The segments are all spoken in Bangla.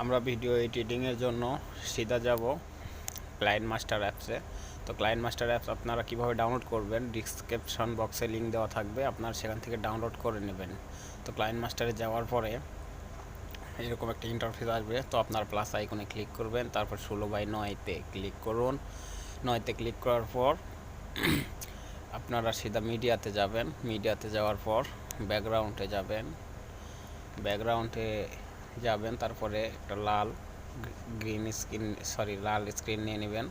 আমরা ভিডিও এডিটিংয়ের জন্য সিধা যাব কাইনেমাস্টার অ্যাপসে। তো কাইনেমাস্টার অ্যাপস আপনারা কিভাবে ডাউনলোড করবেন ডিসক্রিপশন বক্সে লিঙ্ক দেওয়া থাকবে, আপনারা সেখান থেকে ডাউনলোড করে নেবেন। তো কাইনেমাস্টারে যাওয়ার পরে এরকম একটা ইন্টারফেস আসবে। তো আপনার প্লাস আইকনে ক্লিক করবেন, তারপর 16/9-তে ক্লিক করুন। 9-তে ক্লিক করার পর আপনারা সিধা মিডিয়াতে যাবেন। মিডিয়াতে যাওয়ার পর ব্যাকগ্রাউন্ডে যাবেন, তারপরে একটা লাল স্ক্রিন নিয়ে নেবেন।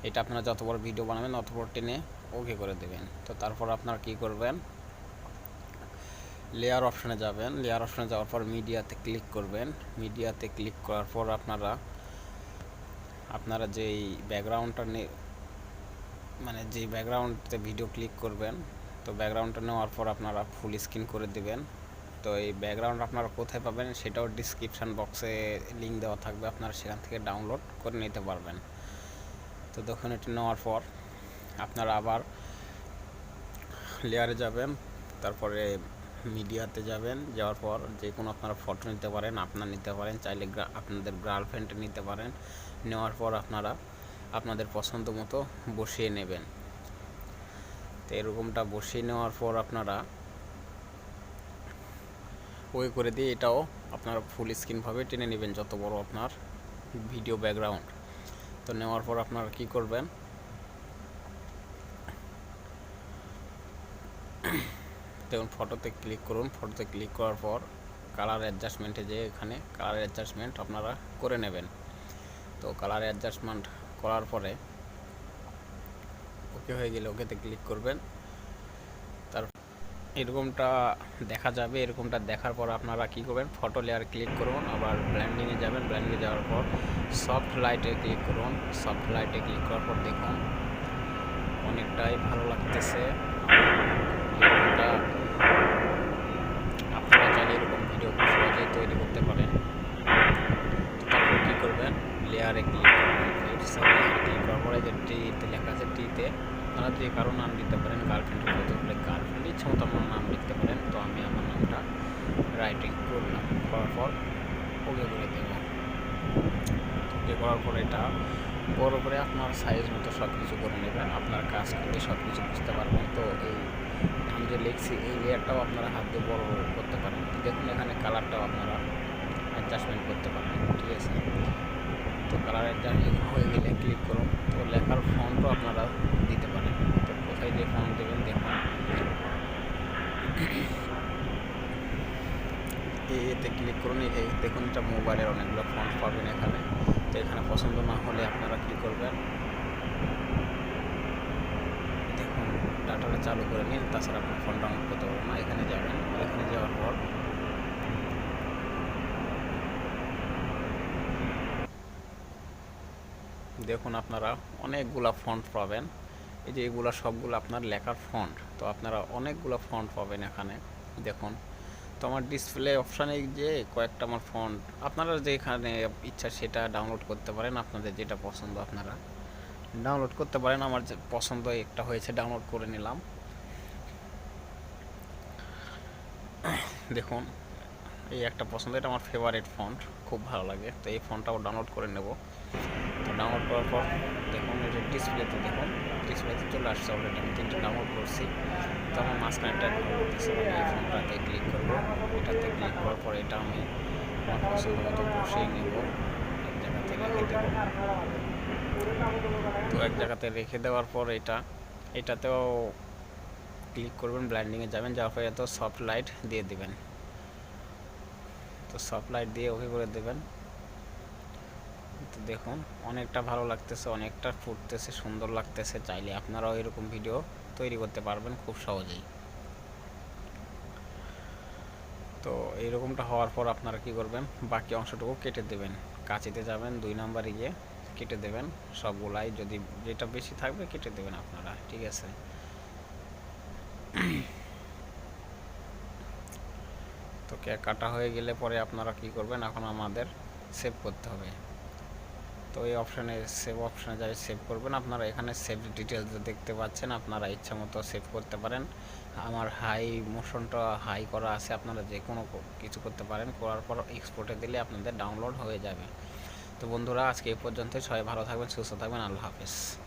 এটা আপনারা যত বড় ভিডিও বানাবেন তত বড় টেনে ওকে করে দেবেন। তো তারপর আপনারা কি করবেন, লেয়ার অপশনে যাবেন। লেয়ার অপশনে যাওয়ার পর মিডিয়াতে ক্লিক করবেন। মিডিয়াতে ক্লিক করার পর আপনারা যেই ব্যাকগ্রাউন্ডটা যেই ব্যাকগ্রাউন্ডে ভিডিও ক্লিক করবেন, তো ব্যাকগ্রাউন্ডটা নেওয়ার পর আপনারা ফুল স্ক্রিন করে দেবেন। তো এই ব্যাকগ্রাউন্ড আপনারা কোথায় পাবেন সেটাও ডিসক্রিপশান বক্সে লিঙ্ক দেওয়া থাকবে, আপনারা সেখান থেকে ডাউনলোড করে নিতে পারবেন। তো তখন এটি নেওয়ার পর আপনারা আবার লেয়ারে যাবেন, তারপরে মিডিয়াতে যাওয়ার পর যে কোনো আপনারা ফটো নিতে পারেন, নিতে পারেন, চাইলে আপনাদের গার্লফ্রেন্ডে নিতে পারেন। নেওয়ার পর আপনারা আপনাদের পছন্দ মতো বসিয়ে নেবেন। তো এরকমটা বসিয়ে নেওয়ার পর আপনারা ওই করে দিয়ে এটাও আপনারা ফুল স্ক্রিনভাবে টেনে নেবেন, যত বড় আপনার ভিডিও ব্যাকগ্রাউন্ড। তো নেওয়ার পর আপনারা কি করবেন, দেখুন ফটোতে ক্লিক করুন। ফটোতে ক্লিক করার পর কালার অ্যাডজাস্টমেন্টে যেয়ে এখানে কালার অ্যাডজাস্টমেন্ট আপনারা করে নেবেন। তো কালার অ্যাডজাস্টমেন্ট করার পরে ওকে হয়ে গেলে ওকেতে ক্লিক করবেন। এরকমটা দেখা যাবে। এরকমটা দেখার পর আপনারা কি করবেন, ফটো লেয়ার ক্লিক করুন, আবার ব্লেন্ডিংয়ে যাবেন। ব্লেন্ডিংয়ে যাওয়ার পর সফট লাইটে ক্লিক করুন। সফট লাইটে ক্লিক করার পর দেখুন অনেকটাই ভালো লাগতেছে। এরকমটা আপনারা চাইলে এরকম ভিডিও খুব সহজেই তৈরি করতে পারেন। তারপর কী করবেন, লেয়ারে ক্লিক করবেন। লেয়ারে ক্লিক করার পরে যে টিতে লেখা আছে, টিতে আপনারা যে কারো নাম দিতে পারেন, গার্লফ্রেন্ডের মতো হলে গার্লফ্রেন্ড ইচ্ছা মতো আপনার নাম লিখতে পারেন। তো আমি আমার নামটা রাইটিং করলাম, করার পর ওকে করে দেব। ওকে করার পর এটা বড় করে আপনার সাইজ মতো সব কিছু করে নেবেন। আপনার কাজ করলে সব কিছু বুঝতে পারবেন। তো এই আমি যে লিখছি এই লেয়ারটাও আপনারা হাত দিয়ে বড় করতে পারেন। দেখুন এখানে কালারটাও আপনারা অ্যাডজাস্টমেন্ট করতে পারেন, ঠিক আছে। তো কালার অ্যাডজাস্ট হয়ে গেলে ক্লিক করুন। তো লেখার ফন্টও আপনারা দিতে পারেন। তো কোথায় যে ফন্ট দেবেন দেখুন, এতে ক্লিক করুন। এই দেখুন এটা মোবাইলের অনেকগুলো ফন্ট পাবেন এখানে। তো এখানে পছন্দ না হলে আপনারা কী করবেন, দেখুন ডাটাটা চালু করে নিন, তাছাড়া আপনি ফোন ডাউনলোড করতে পারবেন না। এখানে যাবেন, এখানে যাওয়ার পর দেখুন আপনারা অনেকগুলা ফন্ট পাবেন। এই যে এগুলা সবগুলো আপনার লেখার ফন্ট। তো আপনারা অনেকগুলো ফন্ট পাবেন এখানে দেখুন। তো আমার ডিসপ্লে অপশানে যে কয়েকটা আমার ফন্ট আপনারা যেখানে ইচ্ছা সেটা ডাউনলোড করতে পারেন। আপনাদের যেটা পছন্দ আপনারা ডাউনলোড করতে পারেন। আমার যে পছন্দ একটা হয়েছে, ডাউনলোড করে নিলাম। দেখুন এই একটা পছন্দ, এটা আমার ফেভারিট ফন্ট, খুব ভালো লাগে। তো এই ফন্টটাও ডাউনলোড করে নেব। তো ডাউনলোড করার পর দেখুন এটা ডিসপ্লেতে চলে আসছে অলরেডি। আমি 3টা ডাউনলোড করছি। তো আমার মাঝখানেটা ভালো লাগতেছে, আমি এই ফোনটাতে ক্লিক করবো। এটাতে ক্লিক করার পর এটা আমি আমার পছন্দ মতো বসিয়ে নেব, এক জায়গাতে রেখে দেব। তো এক জায়গাতে রেখে দেওয়ার পর এটাতেও ক্লিক করবেন, ব্লেন্ডিংয়ে যাবেন, যাওয়ার পর এত সফট লাইট দিয়ে দেবেন। তো সফট লাইট দিয়ে ওকে করে দেবেন। তো দেখুন অনেকটা ভালো লাগতেছে, অনেকটা ফুটতেছে, সুন্দর লাগতেছে। চাইলে আপনারাও এরকম ভিডিও তৈরি করতে পারবেন খুব সহজেই। তো এইরকমটা হওয়ার পর আপনারা কি করবেন, বাকি অংশটুকু কেটে দেবেন। কাঁচিতে যাবেন, 2 নম্বরে গিয়ে কেটে দেবেন সবগুলাই। যদি যেটা বেশি থাকবে কেটে দেবেন আপনারা, ঠিক আছে। তো কাটা হয়ে গেলে পরে আপনারা কি করবেন, এখন আমাদের সেভ করতে হবে। তো এই অপশানে সেভ অপশানে যাই সেভ করবেন। আপনারা এখানে সেভ ডিটেলস দেখতে পাচ্ছেন, আপনারা ইচ্ছা মতো সেভ করতে পারেন। আমার হাই মোশনটা হাই করা আছে, আপনারা যে কোনো কিছু করতে পারেন, করার পর এক্সপোর্টে দিলে আপনাদের ডাউনলোড হয়ে যাবে। তো বন্ধুরা, আজকে এই পর্যন্ত। সবাই ভালো থাকবেন, সুস্থ থাকবেন, আল্লাহ হাফেজ।